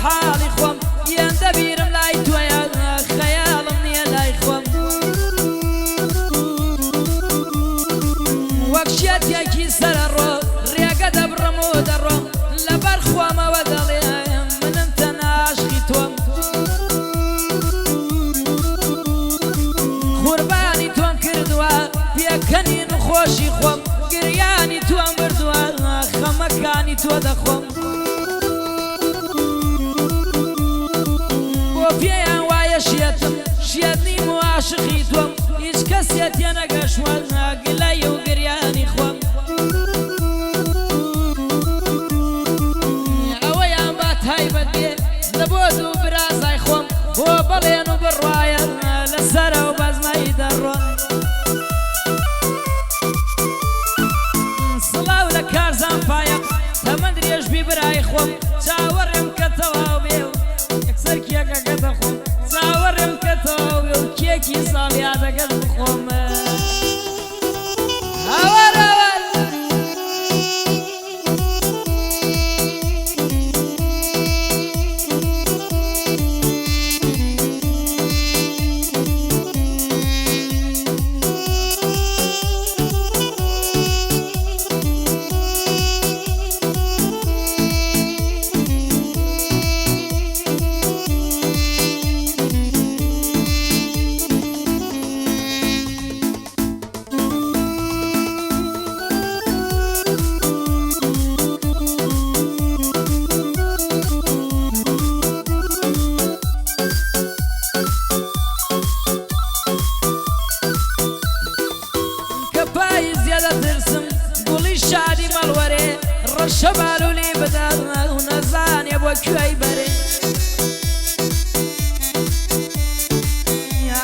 حالي خوم ينده بیرم لای تویا خیالم نیه لای خوم وەک شێتێکی سەرە ڕۆ ڕێگە دەبڕم و دەڕۆم لەبەر خۆمەوە دەڵێم منم تەنها عاشقی تۆم قوربانی تۆم کردووە پێکەنی نخۆشی خۆم گریانی تۆم بردووە خەمەکانی تۆ دەخۆم بۆ پێیان وایە شێتم شێت نیم و عاشقی تۆم هیچ کەسێ تێ نەگەشوە گلەی و گریانی خۆم ئەوەیان با تایبەت بێ لە بۆ دوو برازای خۆم بۆ بەڵێن و بڕوایە لەسەرە و بەزمەی دەڕۆم سڵاو لە کارزان پایە تەمەند درێژبی برای خۆم چاوەڕێم کە تەواو بێ و یەکسەر کێکەکە دەخۆم چاوەڕێم کە تەواو بێ و کێکی ساڵیا دەگەر بخۆم شادی مەڵوەرێ ڕەشە بالولی بدات و نەزانێ بۆ کوێی بەرێ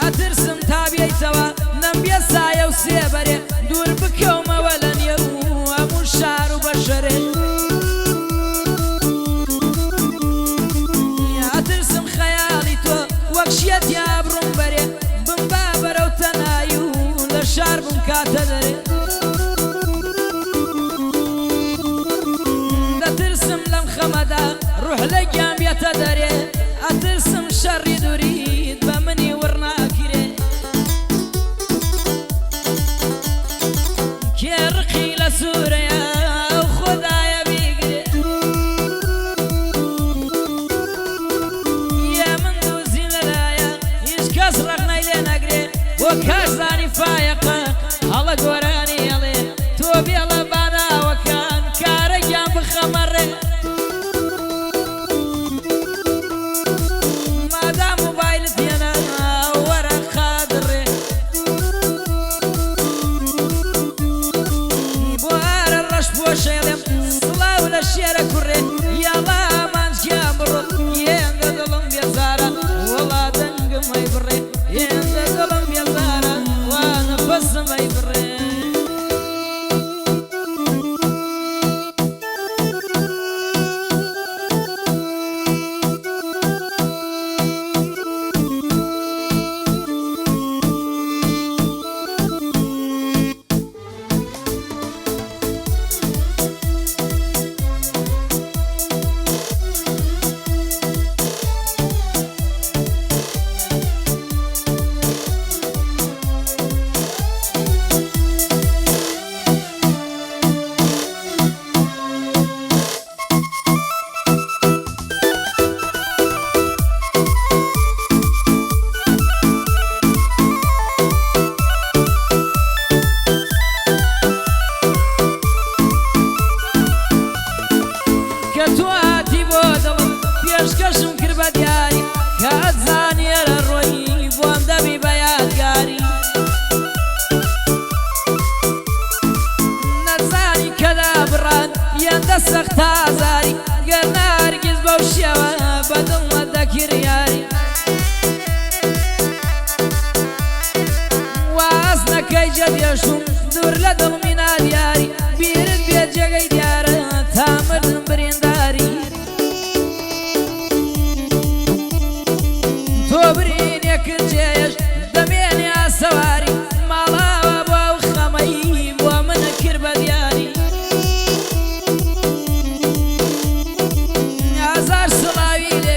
ئەترسم تا بێیتەوە نەمبێ سایە و سێبەرێ دوور بکەومەوە لە نێر و هەموو شار و بەشەرێ ئەترسم خەیاڵی تۆ وەک شێتی ئابڕوم بەرێ بمبا بەرەو تەنایی و لە شار بم کاتە دەرێ ڕوح لە گیان بێتە دەرێ ئەترسم شەڕی دووریت بە منی وڕناگیرێ کێ ڕقی لە سوورەیە ئەو خۆدایە بیگرێ یە من دووزی لەلایە هیچ کەس ڕەقنەی لێ نەگرێ بۆ کارزانی فایەقە هەڵە گۆرانی هەڵێ تۆ بێڵە باناوەکان کارە گیان بخەمەڕێ سڵاو لە شێرە کوڕێ یاڵا ئامانجیان بڕۆ یێندە دڵم بێزارە وەڵا دەنگم ئەی بڕێ یێندە دڵم بێزارە وا نەفەسم ئەی بڕێ پێشکەشم کرد بە دیاری کە ئەتزانێ لە ڕۆیی بۆم دەبی بە یادگاری نەزانی کەدا بڕان یەندە سەخت ئازاری گەر نەهەرگیز بەو شێوە بەدڵمە دەکیڕیاری واز نەکەی جەدێشم دوور لە دڵمی نادیاری بیرت بێت جێگەی دیارە تا مردم برینداری تۆ برینێکت جێش دەمێنێ ئاسەواری ماڵاوە بۆ ئەو خەمەی بۆ منە کرد بە دیاری ئازار سڵاوی لێ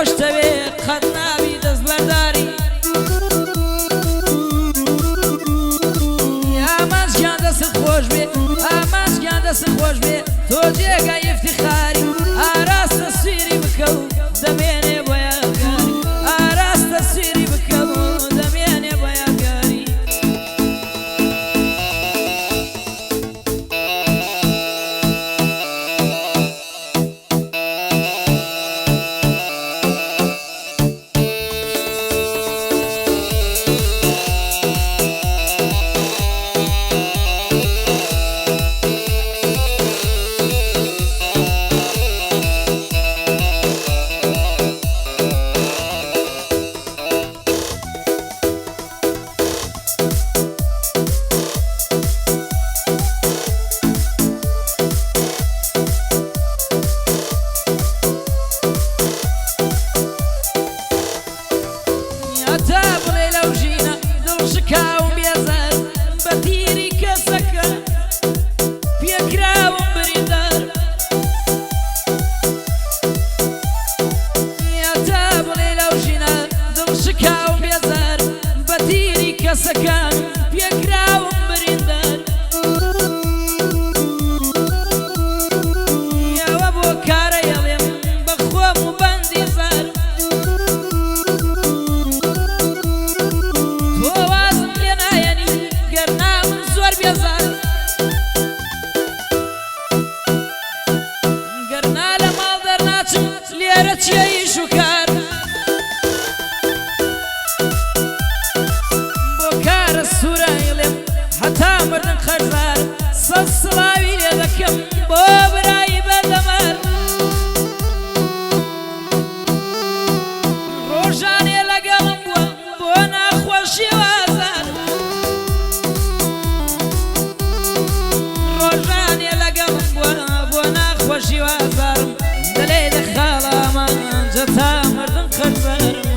خۆش دەوێ قەت نابی دەست بەرداری ئامانجیان دەست خۆش بێ ئامانجیان دەست خۆش بێ تۆ جێگای افتخاری ئاراستە سویری بکە و دەمێنێ بۆ یادگاری ئاراستە سویری بکە و دەمێنێ بۆ یادگاری کەسەکان پێکراوم بریندار ئەوە بۆ کارە ئەڵێم بە خۆم و بەندی زار تۆ وازم لێ نایەنی گەرنا من زۆر بێزار گەرنا لە ماڵ دەرناچم لێرە چیە ئیش و کار هەتا مردن خەرزار سەد سڵاوی لێ دەکەم بۆ برایی بەردەمار ڕۆژانێ لەگەڵم بووە بۆ ناخۆشی وازار ڕۆژانێ لەگەڵم بووە بۆ ناخۆشی وازارم دەلێ دەخاڵامان جەتا مردن خەرزارم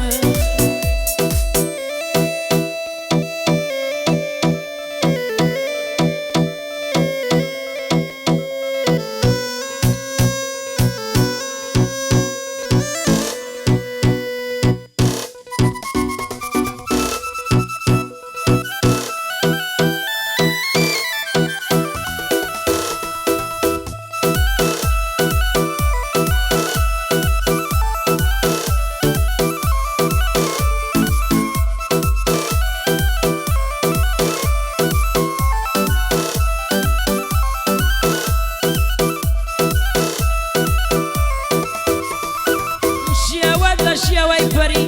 شیاوەی پەری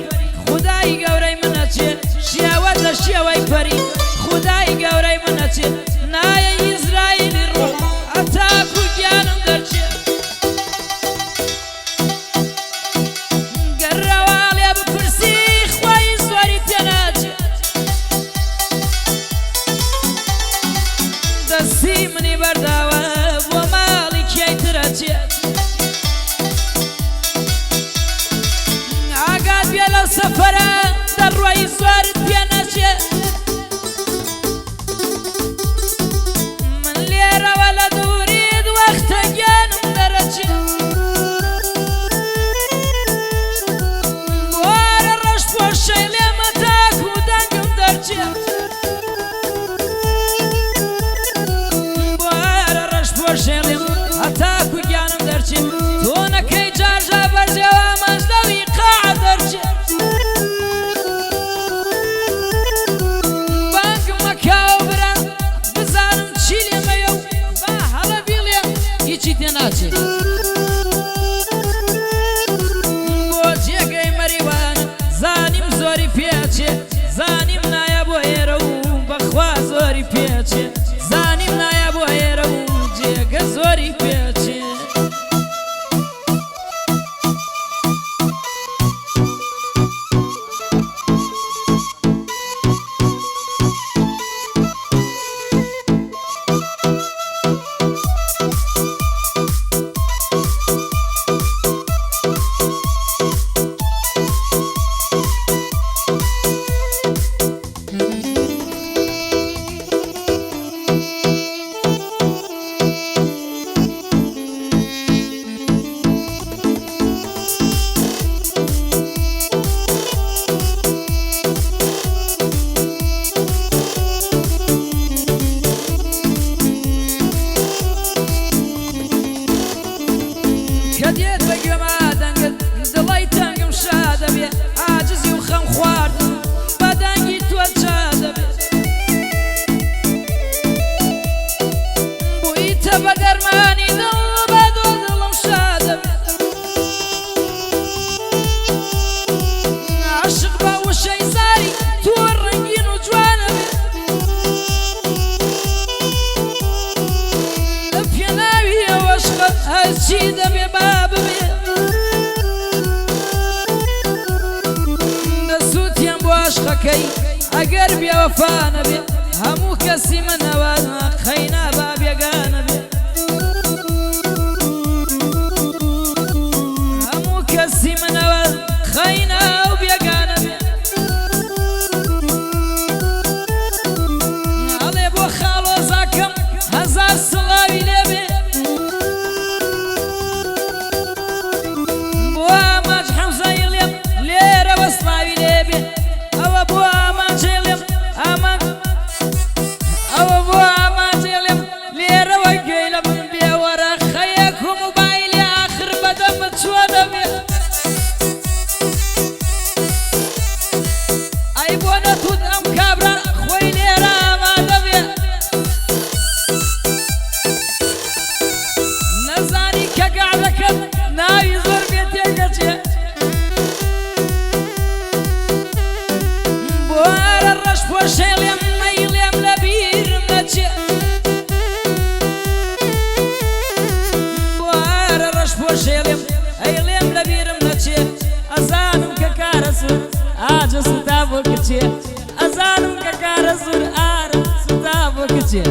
خودای گەورەی منەچێ شیاوەت لە شیاوەی پەری خودای گەورەی منەچێ نایە ئیزراییلی ڕۆ ئەتاکو گیانم دەرچێ گەڕەوە لێ بپرسی خوای زۆری تێناچێ دەستی منی بەرداوە بۆ ماڵی کێی ترەچێت سەفەرە دەڕۆی زۆرت پێ نەچێت من لێرەوە لە دووریت وەختە گیانم دەرەچێت بۆرە ڕەش پۆشەی لێمە تاک و دەنگم دەرچێت بۆرە ڕەش پۆشەی لێم هەتاک و گیانم دەرچێت تۆ نەکەی جارژە بەرزێوە مەژدەوی قاع دەرچێت بۆ جێگەی مەریوان زانیم زۆری پێچێ زانیم نایە بۆ ئێرە و بەخوا زۆری پێچێ زانیم نایە بۆ ئێرە و جێگە زۆری پێچێ بەدەرمانی دڵ بەدۆ دڵم شادە عاشق بە وشەی زاری تۆ ڕەنگین و جوانە لە پێناوی ئەوەشقەت هەرچی دەبێ با ببێ دەسووتیان بۆ عاشقەکەی ئەگەر بێوەفا نەبێ هەموو کەسی منەوە خەینا با بێگانە بێ هەموو کەسی منەوە خەینا و بێگانە بێ ئەڵێ بۆ خاڵۆزاکەم هەزار سڵاوی لێبێ بۆ ئاماج حەمزەی لێم لێرەوە سڵاوی لێبێ ئەوە بۆ ئاماجەی لێم ئامان ئەوە بۆ ئاماجەی لێم لێرەوە گوێی لە من بێ وەرە خەیەک و موبایلی ئاخر بەدەمت چۆنە بێ ئەی بۆ نەتوت ئەم کابرا خۆی لێرە ئامادە بێ نەزانی کە گاڵەکەت ناوی زۆر بێ تێگەچێ بۆ ئارە ڕەش پۆشەی لێم ئەی لێم لە بیرم نەچێ بۆ ئارە ڕەش پۆشەی لێم ئەی لێم لە بیرم نەچێ ئەزانم کە کارە سوور ئاجە سوتا بۆ کچێ ئەزانم کە کارە سوور ئارە سوتا بۆ کچێ